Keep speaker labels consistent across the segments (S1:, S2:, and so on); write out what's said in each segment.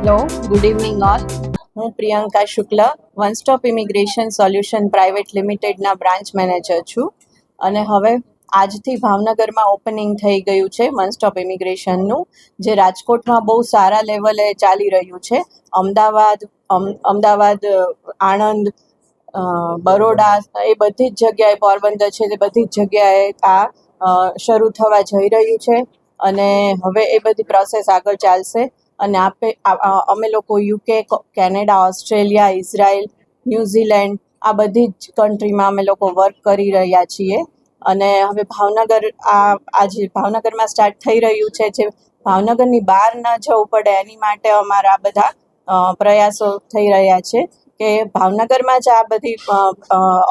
S1: Hello, good evening all. હું Priyanka Shukla, one stop immigration solution private લિમિટેડના branch manager છું. અને હવે આજથી ભાવનગરમાં ઓપનિંગ થઈ ગયું છે વન સ્ટોપ ઇમિગ્રેશનનું, જે રાજકોટમાં બહુ સારા લેવલે ચાલી રહ્યું છે. અમદાવાદ, આણંદ, બરોડા એ બધી જ જગ્યાએ, પોરબંદર છે તે બધી જ જગ્યાએ આ શરૂ થવા જઈ રહ્યું છે. અને હવે એ બધી પ્રોસેસ આગળ ચાલશે. અને અમે લોકો UK, Canada, Australia, Israel, New Zealand આ બધી જ કન્ટ્રીમાં અમે લોકો વર્ક કરી રહ્યા છીએ. અને હવે આજે ભાવનગરમાં સ્ટાર્ટ થઈ રહ્યું છે, જે ભાવનગરની બહાર ન જવું પડે એની માટે અમારા બધા પ્રયાસો થઈ રહ્યા છે કે ભાવનગરમાં જ આ બધી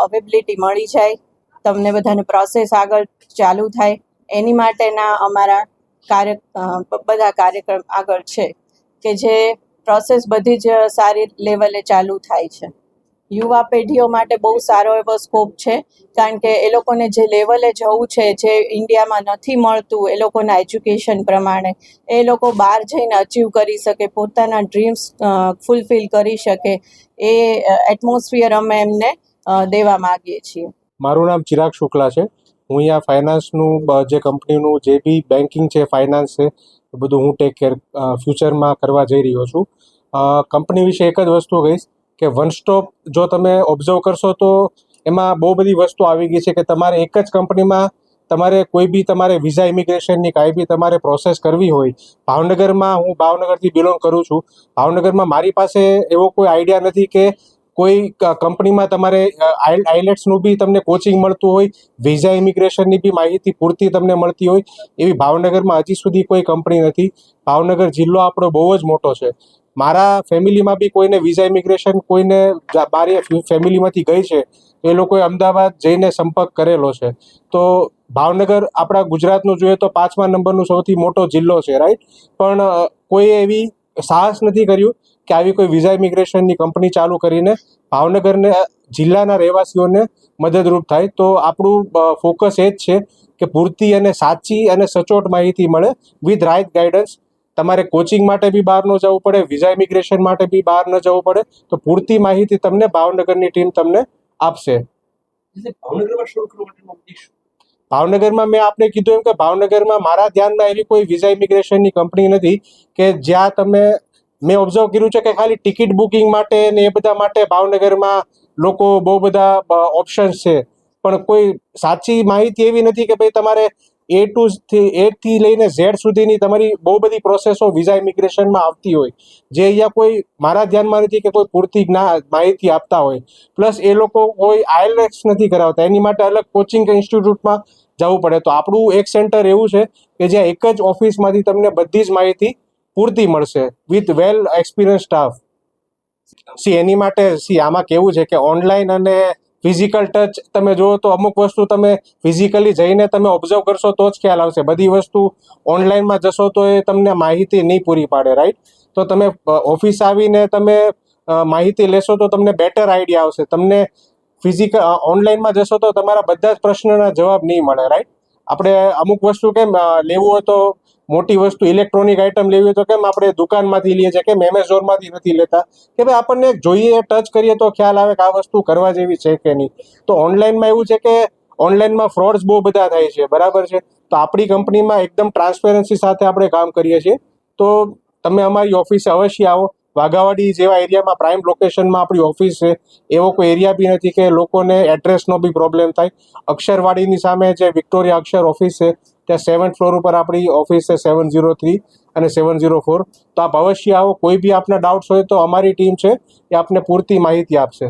S1: અવેબિલિટી મળી જાય, તમને બધાને પ્રોસેસ આગળ ચાલુ થાય એની માટેના અમારા બધા કાર્યક્રમ આગળ છે કે જે પ્રોસેસ બધી જ સારી લેવલે ચાલુ થાય છે. યુવા પેઢીઓ માટે બહુ સારો એવો સ્કોપ છે, કારણ કે એ લોકોને જે લેવલે જવું છે, જે ઇન્ડિયામાં નથી મળતું એ લોકોના એજ્યુકેશન પ્રમાણે, એ લોકો બહાર જઈને અચીવ કરી શકે, પોતાના ડ્રીમ્સ ફૂલફિલ કરી શકે, એ એટમોસ્ફિયર અમે એમને દેવા માગીએ છીએ.
S2: મારું નામ ચિરાગ શુક્લા છે. હું અહીંયા ફાઇનાન્સનું જે કંપનીનું જે બી બેન્કિંગ છે, ફાઇનાન્સ છે, એ બધું હું ટેક કેર ફ્યુચરમાં કરવા જઈ રહ્યો છું. કંપની વિશે એક જ વસ્તુ કહીશ કે વન સ્ટોપ જો તમે ઓબ્ઝર્વ કરશો તો એમાં બહુ બધી વસ્તુ આવી ગઈ છે કે તમારે એક જ કંપનીમાં કોઈ બી વિઝા ઇમિગ્રેશનની કાંઈ બી તમારે પ્રોસેસ કરવી હોય. હું ભાવનગરથી બિલોંગ કરું છું. ભાવનગરમાં મારી પાસે એવો કોઈ આઈડિયા નથી કે કોઈ કંપનીમાં તમારે આઇલેટ્સનું બી તમને કોચિંગ મળતું હોય, વિઝા ઇમિગ્રેશનની બી માહિતી પૂરતી તમને મળતી હોય, એવી ભાવનગરમાં હજી સુધી કોઈ કંપની નથી. ભાવનગર જિલ્લો આપણો બહુ જ મોટો છે. મારા ફેમિલીમાં બી કોઈને વિઝા ઇમિગ્રેશન મારી ફેમિલીમાંથી ગઈ છે, એ લોકોએ અમદાવાદ જઈને સંપર્ક કરેલો છે. તો ભાવનગર આપણા ગુજરાતનું જોઈએ તો 5મા નંબરનું સૌથી મોટો જિલ્લો છે, રાઈટ. પણ કોઈએ એવી સાહસ નથી કર્યું કે આવી કોઈ વિઝા ઇમિગ્રેશનની કંપની ચાલુ કરીને ભાવનગરને જિલ્લાના રહેવાસીઓને મદદરૂપ થાય. તો આપણું ફોકસ એ જ છે કે પૂરતી અને સાચી અને સચોટ માહિતી મળે વિથ રાઇટ ગાઈડન્સ. તમારે કોચિંગ માટે બી બહાર ન જવું પડે, વિઝા ઇમિગ્રેશન માટે બી બહાર ન જવું પડે. તો પૂરતી માહિતી તમને ભાવનગરની ટીમ તમને આપશે. ભાવનગરમાં મેં આપને કીધું એમ કે ભાવનગરમાં મારા ધ્યાનમાં એવી કોઈ વિઝા ઇમિગ્રેશનની કંપની નથી કે જ્યાં મેં ઓબ્ઝર્વ કર્યું છે કે ખાલી ટિકિટ બુકિંગ માટે ને એ બધા માટે ભાવનગરમાં લોકો બહુ બધા ઓપ્શન્સ છે, પણ કોઈ સાચી માહિતી એવી નથી કે ભાઈ તમારે A થી લઈને Z સુધીની તમારી બહુ બધી પ્રોસેસો વિઝા ઇમિગ્રેશનમાં આવતી હોય, જે અહીંયા કોઈ મારા ધ્યાનમાં નથી કે કોઈ પૂરતી માહિતી આપતા હોય. પ્લસ એ લોકો કોઈ આઈએલટીએસ નથી કરાવતા, એની માટે અલગ કોચિંગ ઇન્સ્ટિટ્યૂટમાં જવું પડે. તો આપણું એક સેન્ટર એવું છે કે જ્યાં એક જ ઓફિસમાંથી તમને બધી જ માહિતી પૂરતી મળશે વિથ વેલ એક્સપિરિયન્સ સ્ટાફ. એની માટે આમાં કેવું છે કે ઓનલાઈન અને ફિઝિકલ ટચ તમે જુઓ તો અમુક વસ્તુ તમે ફિઝિકલી જઈને તમે ઓબ્ઝર્વ કરશો તો જ ખ્યાલ આવશે. બધી વસ્તુ ઓનલાઈનમાં જશો તો એ તમને માહિતી નહીં પૂરી પાડે, રાઈટ. તો તમે ઓફિસ આવીને તમે માહિતી લેશો તો તમને બેટર આઈડિયા આવશે. તમને ઓનલાઈનમાં જશો તો તમારા બધા જ પ્રશ્નના જવાબ નહીં મળે, રાઈટ. આપણે અમુક વસ્તુ કેમ લેવું હોય તો મોટી વસ્તુ ઇલેક્ટ્રોનિક આઇટમ લેવી હોય તો કેમ આપણે દુકાનમાંથી લઈએ છીએ, કેમ એમેઝોનમાંથી નથી લેતા, કે ભાઈ આપણને જોઈએ ટચ કરીએ તો ખ્યાલ આવે કે આ વસ્તુ કરવા જેવી છે કે નહીં. તો ઓનલાઈનમાં એવું છે કે ઓનલાઈનમાં ફ્રોડ્સ બહુ બધા થાય છે, બરાબર છે. તો આપણી કંપનીમાં એકદમ ટ્રાન્સપેરન્સી સાથે આપણે કામ કરીએ છીએ. તો તમે અમારી ઓફિસે અવશ્ય આવો. વાઘાવાડી જેવા એરિયામાં પ્રાઇમ લોકેશનમાં આપણી ઓફિસ છે. એવો કોઈ એરિયા બી નથી કે લોકોને એડ્રેસનો બી પ્રોબ્લેમ થાય. અક્ષરવાડીની સામે જે વિક્ટોરિયા અક્ષર ઓફિસ છે ત્યાં 7th ફ્લોર ઉપર આપણી ઓફિસ છે, 703 અને 704. તો આપ અવશ્ય આવો. કોઈ બી આપના ડાઉટ્સ હોય તો અમારી ટીમ છે એ આપને પૂરતી માહિતી આપશે.